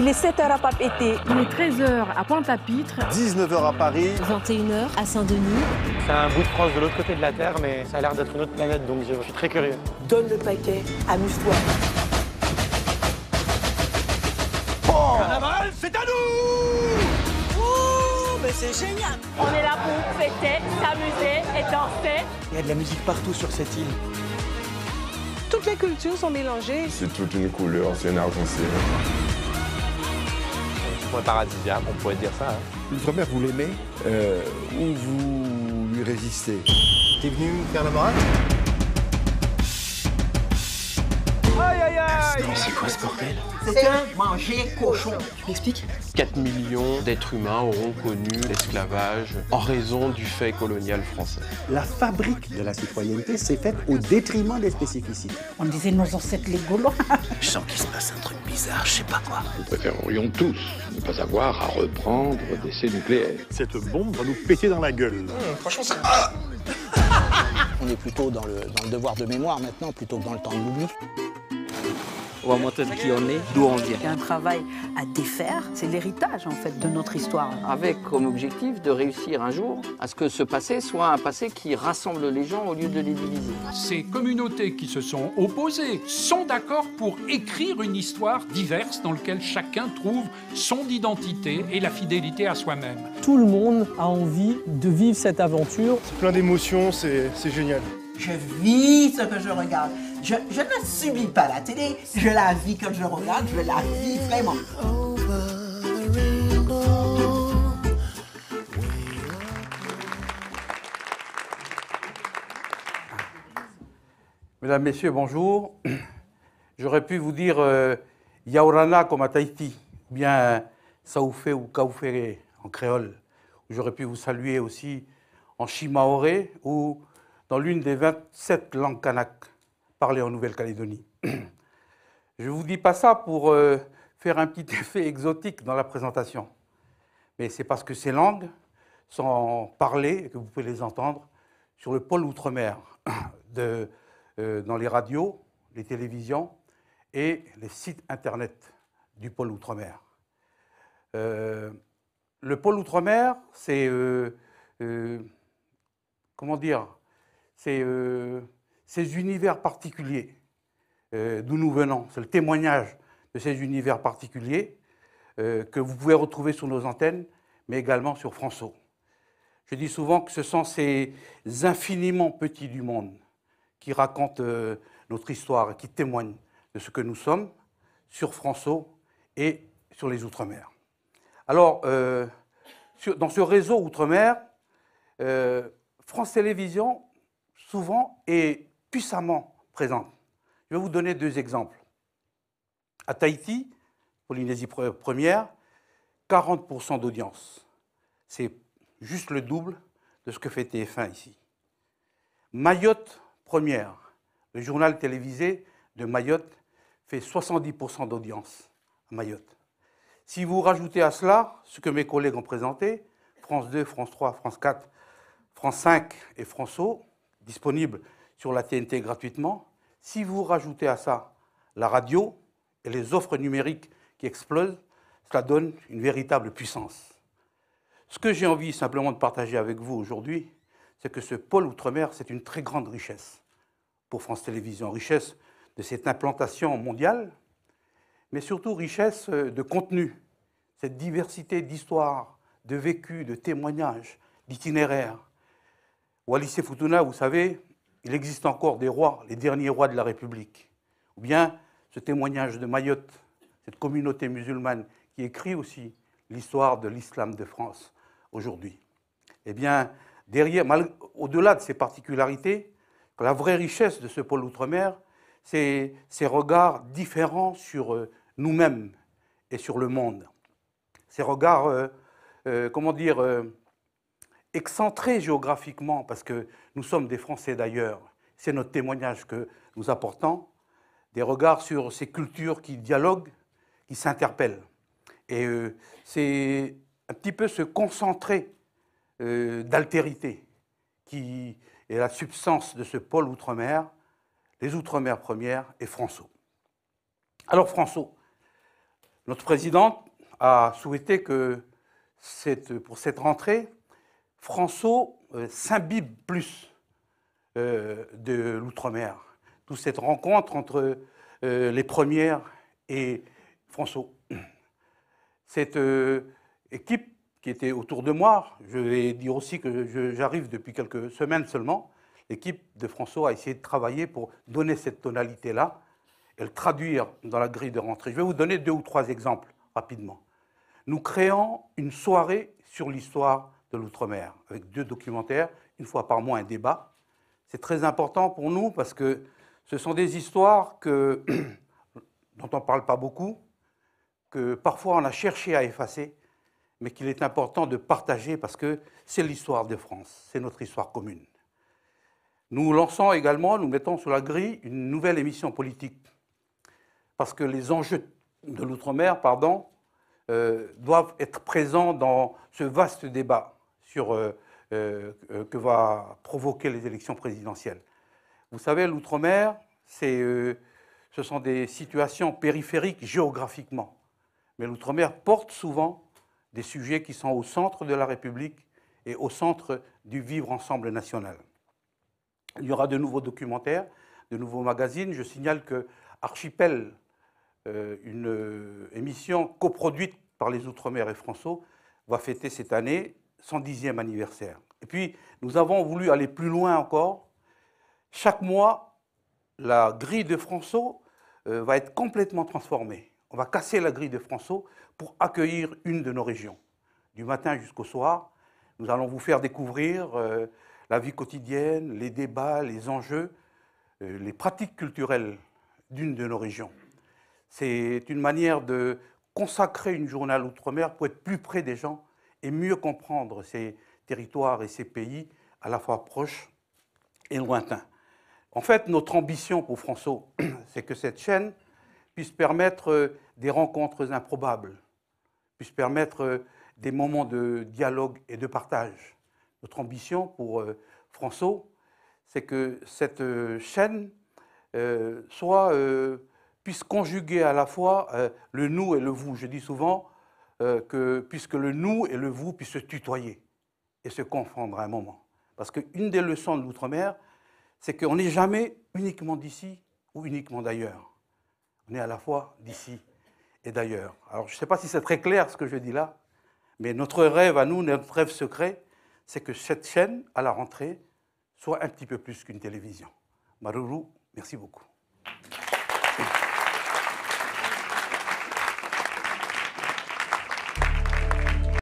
Il est 7 h à Papeete. Il est 13 h à Pointe-à-Pitre. 19 h à Paris. 21 h à Saint-Denis. C'est un bout de France de l'autre côté de la Terre, mais ça a l'air d'être une autre planète, donc je suis très curieux. Donne le paquet, amuse-toi. Oh, Carnaval, c'est à nous! Oh, mais c'est génial! On est là pour fêter, s'amuser et danser. Il y a de la musique partout sur cette île. Toutes les cultures sont mélangées. C'est toute une couleur, c'est un arc-en-ciel. C'est un paradisiaque, on pourrait dire ça. Hein. L'outre-mer, vous l'aimez ou vous lui résistez? T'es venu faire la morale? Aïe aïe aïe! C'est quoi ce bordel? C'est un manger cochon. Tu m'expliques? 4 millions d'êtres humains auront connu l'esclavage en raison du fait colonial français. La fabrique de la citoyenneté s'est faite au détriment des spécificités. On disait nos ancêtres les Gaulois. Je sens qu'il se passe un truc bizarre, je sais pas quoi. Nous préférerions tous ne pas avoir à reprendre des essais nucléaires. Cette bombe va nous péter dans la gueule. Franchement, c'est... On est plutôt dans le devoir de mémoire maintenant, plutôt que dans le temps de l'oubli. On va montrer qui on est, d'où on vient. Il y a un travail à défaire, c'est l'héritage en fait de notre histoire. Avec comme objectif de réussir un jour à ce que ce passé soit un passé qui rassemble les gens au lieu de les diviser. Ces communautés qui se sont opposées sont d'accord pour écrire une histoire diverse dans laquelle chacun trouve son identité et la fidélité à soi-même. Tout le monde a envie de vivre cette aventure. C'est plein d'émotions, c'est génial. Je vis ce que je regarde. Je ne subis pas la télé, je la vis quand je regarde, je la vis vraiment. Mesdames, Messieurs, bonjour. J'aurais pu vous dire Yaorana comme à Tahiti, ou bien Saoufé ou Kaouféré en créole. J'aurais pu vous saluer aussi en Shimaoré ou dans l'une des 27 langues kanak parlées en Nouvelle-Calédonie. Je ne vous dis pas ça pour faire un petit effet exotique dans la présentation, mais c'est parce que ces langues sont parlées et que vous pouvez les entendre sur le pôle outre-mer, dans les radios, les télévisions et les sites internet du pôle outre-mer. Le pôle outre-mer, c'est comment dire, c'est ces univers particuliers d'où nous venons. C'est le témoignage de ces univers particuliers que vous pouvez retrouver sur nos antennes, mais également sur François. Je dis souvent que ce sont ces infiniment petits du monde qui racontent notre histoire et qui témoignent de ce que nous sommes sur François et sur les Outre-mer. Alors, dans ce réseau Outre-mer, France Télévisions, souvent, est puissamment présente. Je vais vous donner deux exemples. À Tahiti, Polynésie première, 40% d'audience. C'est juste le double de ce que fait TF1 ici. Mayotte première, le journal télévisé de Mayotte fait 70% d'audience à Mayotte. Si vous rajoutez à cela ce que mes collègues ont présenté, France 2, France 3, France 4, France 5 et François, disponibles sur la TNT gratuitement, si vous rajoutez à ça la radio et les offres numériques qui explosent, cela donne une véritable puissance. Ce que j'ai envie simplement de partager avec vous aujourd'hui, c'est que ce pôle outre-mer, c'est une très grande richesse pour France Télévisions, richesse de cette implantation mondiale, mais surtout richesse de contenu, cette diversité d'histoires, de vécus, de témoignages, d'itinéraires. Wallis et Futuna, vous savez, il existe encore des rois, les derniers rois de la République. Ou bien ce témoignage de Mayotte, cette communauté musulmane qui écrit aussi l'histoire de l'islam de France aujourd'hui. Eh bien, derrière, au-delà de ces particularités, la vraie richesse de ce pôle outre-mer, c'est ces regards différents sur nous-mêmes et sur le monde. Ces regards, comment dire, excentrés géographiquement, parce que nous sommes des Français d'ailleurs, c'est notre témoignage que nous apportons, des regards sur ces cultures qui dialoguent, qui s'interpellent. Et c'est un petit peu ce concentré d'altérité qui est la substance de ce pôle outre-mer, les Outre-mer premières et François. Alors François, Notre présidente a souhaité que pour cette rentrée, François s'imbibe plus de l'outre-mer. Toute cette rencontre entre les premières et François. Cette équipe qui était autour de moi, je vais dire aussi que j'arrive depuis quelques semaines seulement, l'équipe de François a essayé de travailler pour donner cette tonalité-là et le traduire dans la grille de rentrée. Je vais vous donner 2 ou 3 exemples rapidement. Nous créons une soirée sur l'histoire de l'outre-mer avec 2 documentaires, une fois par mois un débat. C'est très important pour nous parce que ce sont des histoires dont on ne parle pas beaucoup, que parfois on a cherché à effacer, mais qu'il est important de partager parce que c'est l'histoire de France, c'est notre histoire commune. Nous lançons également, nous mettons sur la grille une nouvelle émission politique, parce que les enjeux de l'outre-mer, doivent être présents dans ce vaste débat que va provoquer les élections présidentielles. Vous savez, l'outre-mer, ce sont des situations périphériques géographiquement, mais l'outre-mer porte souvent des sujets qui sont au centre de la République et au centre du vivre ensemble national. Il y aura de nouveaux documentaires, de nouveaux magazines. Je signale que Archipel, une émission coproduite par les Outre-mer et François, va fêter cette année son 10e anniversaire. Et puis, nous avons voulu aller plus loin encore. Chaque mois, la grille de François va être complètement transformée. On va casser la grille de François pour accueillir une de nos régions. Du matin jusqu'au soir, nous allons vous faire découvrir la vie quotidienne, les débats, les enjeux, les pratiques culturelles d'une de nos régions. C'est une manière de consacrer une journée à l'outre-mer pour être plus près des gens et mieux comprendre ces territoires et ces pays à la fois proches et lointains. En fait, notre ambition pour François, c'est que cette chaîne puisse permettre des rencontres improbables, puisse permettre des moments de dialogue et de partage. Notre ambition pour François, c'est que cette chaîne puisse conjuguer à la fois le nous et le vous. Je dis souvent puisque le nous et le vous puissent se tutoyer et se confondre à un moment. Parce qu'une des leçons de l'outre-mer, c'est qu'on n'est jamais uniquement d'ici ou uniquement d'ailleurs. On est à la fois d'ici et d'ailleurs. Alors, je ne sais pas si c'est très clair ce que je dis là, mais notre rêve à nous, notre rêve secret, c'est que cette chaîne, à la rentrée, soit un petit peu plus qu'une télévision. Maruru, merci beaucoup.